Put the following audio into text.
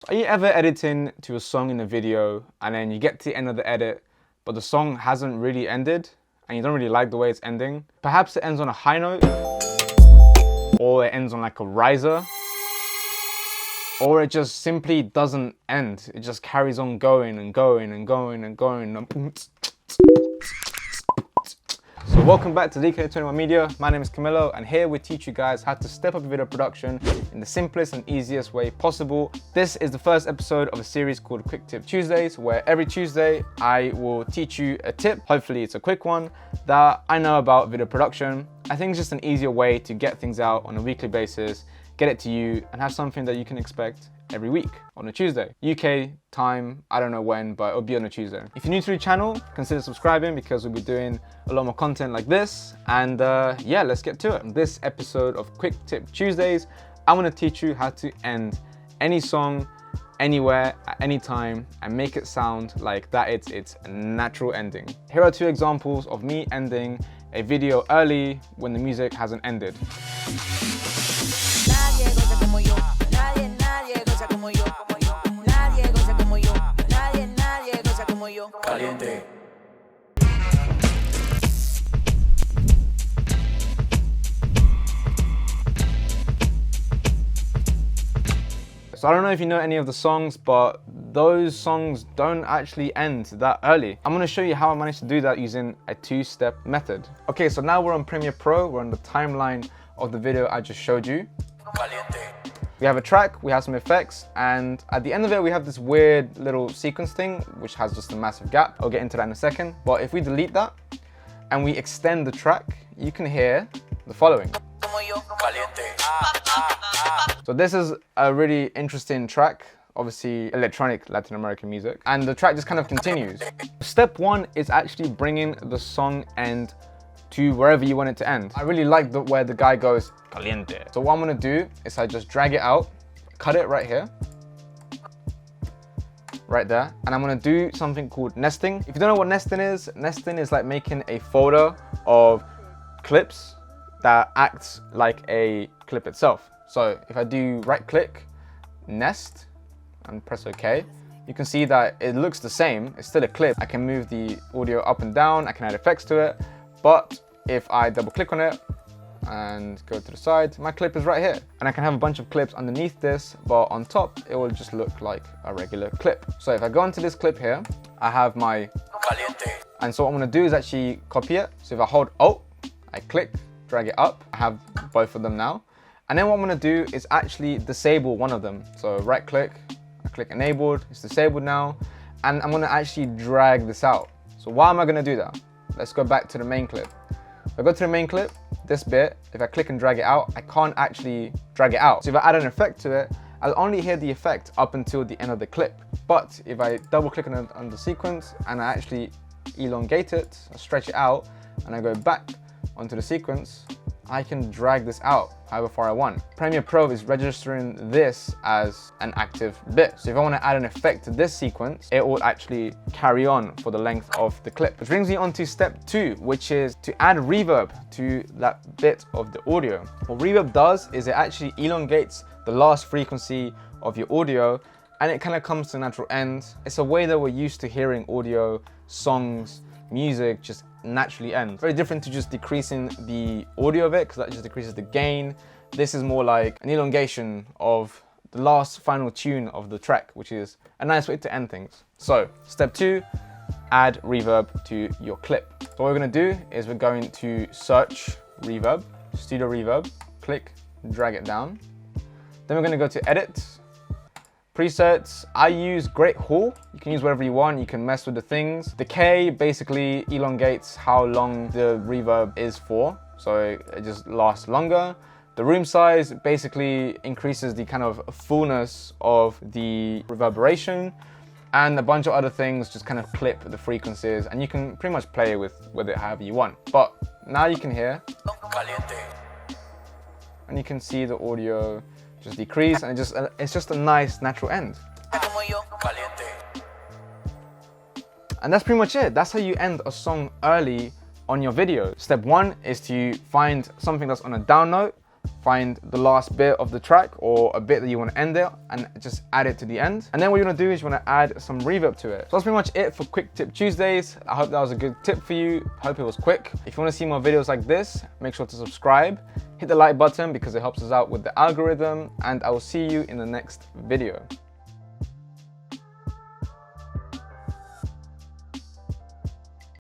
Are you ever editing to a song in a video and then you get to the end of the edit, but the song hasn't really ended and you don't really like the way it's ending? Perhaps it ends on a high note, or it ends on like a riser, or it just simply doesn't end. It just carries on going and going and going and going. So welcome back to DKD21 Media. My name is Camilo, and here we teach you guys how to step up your video production in the simplest and easiest way possible. This is the first episode of a series called Quick Tip Tuesdays, where every Tuesday I will teach you a tip, hopefully it's a quick one, that I know about video production. I think it's just an easier way to get things out on a weekly basis, get it to you, and have something that you can expect every week on a Tuesday. UK time, I don't know when, but it'll be on a Tuesday. If you're new to the channel, consider subscribing because we'll be doing a lot more content like this. And yeah, let's get to it. In this episode of Quick Tip Tuesdays, I'm gonna teach you how to end any song, anywhere, at any time, and make it sound like that it's a natural ending. Here are two examples of me ending a video early when the music hasn't ended. Caliente. So I don't know if you know any of the songs, but those songs don't actually end that early. I'm gonna show you how I managed to do that using a two-step method. Okay, so now we're on Premiere Pro. We're on the timeline of the video I just showed you. Caliente. We have a track, we have some effects, and at the end of it, we have this weird little sequence thing, which has just a massive gap. I'll get into that in a second. But if we delete that and we extend the track, you can hear the following. So this is a really interesting track, obviously electronic Latin American music, and the track just kind of continues. Step one is actually bringing the song end to wherever you want it to end. I really like where the guy goes, caliente. So what I'm gonna do is I just drag it out, cut it right here, right there, and I'm gonna do something called nesting. If you don't know what nesting is like making a folder of clips that acts like a clip itself. So if I do right click, nest, and press OK, you can see that it looks the same, it's still a clip. I can move the audio up and down, I can add effects to it, but if I double click on it and go to the side, my clip is right here. And I can have a bunch of clips underneath this, but on top, it will just look like a regular clip. So if I go into this clip here, I have my caliente. And so what I'm gonna do is actually copy it. So if I hold Alt, I click, drag it up, I have both of them now. And then what I'm gonna do is actually disable one of them. So right click, I click enabled, it's disabled now. And I'm gonna actually drag this out. So why am I gonna do that? Let's go back to the main clip. If I go to the main clip, this bit, if I click and drag it out, I can't actually drag it out. So if I add an effect to it, I'll only hear the effect up until the end of the clip. But if I double click on the sequence and I actually elongate it, I stretch it out, and I go back onto the sequence, I can drag this out however far I want. Premiere Pro is registering this as an active bit. So if I want to add an effect to this sequence, it will actually carry on for the length of the clip. Which brings me on to step two, which is to add reverb to that bit of the audio. What reverb does is it actually elongates the last frequency of your audio, and it kind of comes to a natural end. It's a way that we're used to hearing audio, songs, music just naturally end. Very different to just decreasing the audio of it, because that just decreases the gain. This is more like an elongation of the last final tune of the track, which is a nice way to end things. So step two, add reverb to your clip. So what we're gonna do is we're going to search reverb, studio reverb, click, drag it down. Then we're gonna go to edit, presets. I use Great Hall. You can use whatever you want. You can mess with the things. Decay basically elongates how long the reverb is for, so it just lasts longer. The room size basically increases the kind of fullness of the reverberation, and a bunch of other things just kind of clip the frequencies, and you can pretty much play with it however you want. But now you can hear, and you can see the audio just decrease, and it's just a nice natural end. And that's pretty much it. That's how you end a song early on your video. Step one is to find something that's on a down note, find the last bit of the track or a bit that you want to end it and just add it to the end. And then what you want to do is you want to add some reverb to it. So that's pretty much it for Quick Tip Tuesdays. I hope that was a good tip for you. Hope it was quick. If you want to see more videos like this, make sure to subscribe. Hit the like button because it helps us out with the algorithm, and I will see you in the next video.